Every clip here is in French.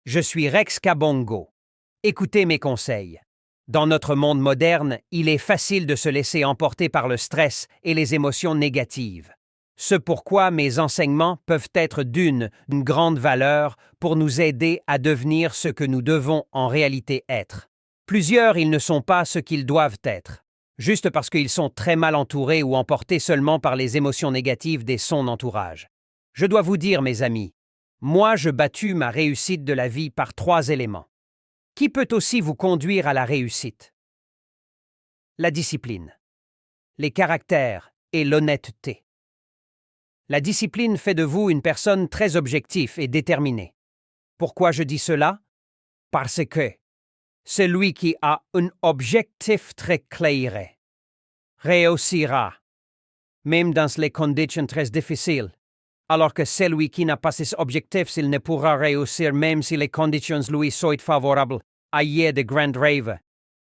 Je suis Rex Kabongo. Écoutez mes conseils. Dans notre monde moderne, il est facile de se laisser emporter par le stress et les émotions négatives. Ce pourquoi mes enseignements peuvent être d'une grande valeur pour nous aider à devenir ce que nous devons en réalité être. Plusieurs, ils ne sont pas ce qu'ils doivent être, juste parce qu'ils sont très mal entourés ou emportés seulement par les émotions négatives de son entourage. Je dois vous dire, mes amis, moi je bâtis ma réussite de la vie par 3 éléments, qui peut aussi vous conduire à la réussite. La discipline, les caractères et l'honnêteté. La discipline fait de vous une personne très objective et déterminée. Pourquoi je dis cela? Parce que celui qui a un objectif très clair réussira, même dans les conditions très difficiles, alors que celui qui n'a pas ces objectifs, il ne pourra réussir même si les conditions lui sont favorables. Ayez de grands rêves,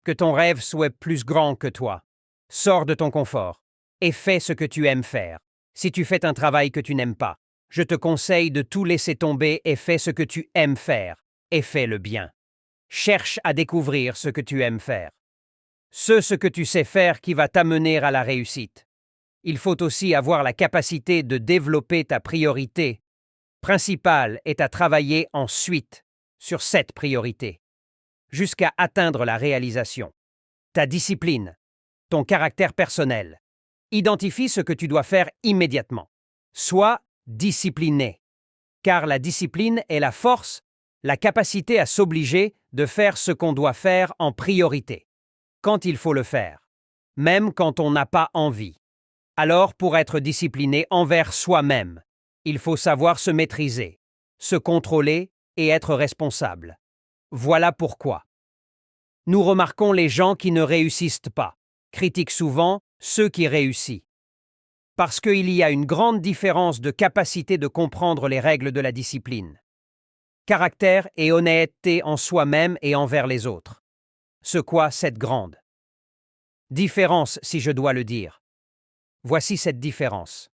que ton rêve soit plus grand que toi. Sors de ton confort et fais ce que tu aimes faire. Si tu fais un travail que tu n'aimes pas, je te conseille de tout laisser tomber et fais ce que tu aimes faire, et fais-le bien. Cherche à découvrir ce que tu aimes faire. Ce que tu sais faire qui va t'amener à la réussite. Il faut aussi avoir la capacité de développer ta priorité principale et à travailler ensuite sur cette priorité, jusqu'à atteindre la réalisation. Ta discipline, ton caractère personnel. Identifie ce que tu dois faire immédiatement. Sois discipliné, car la discipline est la force, la capacité à s'obliger de faire ce qu'on doit faire en priorité, quand il faut le faire, même quand on n'a pas envie. Alors, pour être discipliné envers soi-même, il faut savoir se maîtriser, se contrôler et être responsable. Voilà pourquoi nous remarquons les gens qui ne réussissent pas, critiquent souvent ceux qui réussissent. Parce qu'il y a une grande différence de capacité de comprendre les règles de la discipline. Caractère et honnêteté en soi-même et envers les autres. Ce quoi cette grande différence, si je dois le dire. Voici cette différence.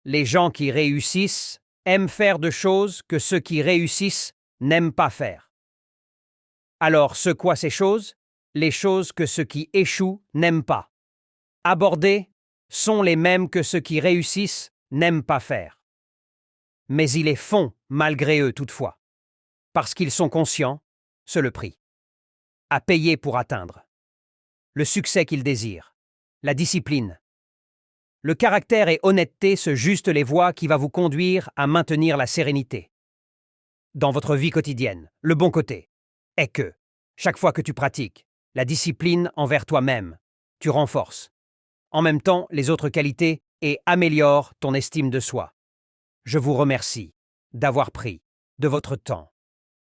Les gens qui réussissent aiment faire de choses que ceux qui réussissent n'aiment pas faire. Alors, ce quoi ces choses? Les choses que ceux qui échouent n'aiment pas aborder sont les mêmes que ceux qui réussissent n'aiment pas faire. Mais ils les font malgré eux toutefois, parce qu'ils sont conscients, c'est le prix à payer pour atteindre le succès qu'ils désirent, la discipline. Le caractère et honnêteté, ce juste les voies qui va vous conduire à maintenir la sérénité. Dans votre vie quotidienne, le bon côté est que, chaque fois que tu pratiques la discipline envers toi-même, tu renforces en même temps les autres qualités et améliores ton estime de soi. Je vous remercie d'avoir pris de votre temps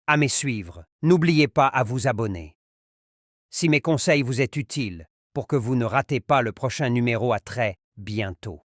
à me suivre. N'oubliez pas à vous abonner. Si mes conseils vous sont utiles pour que vous ne ratez pas le prochain numéro, à très bientôt.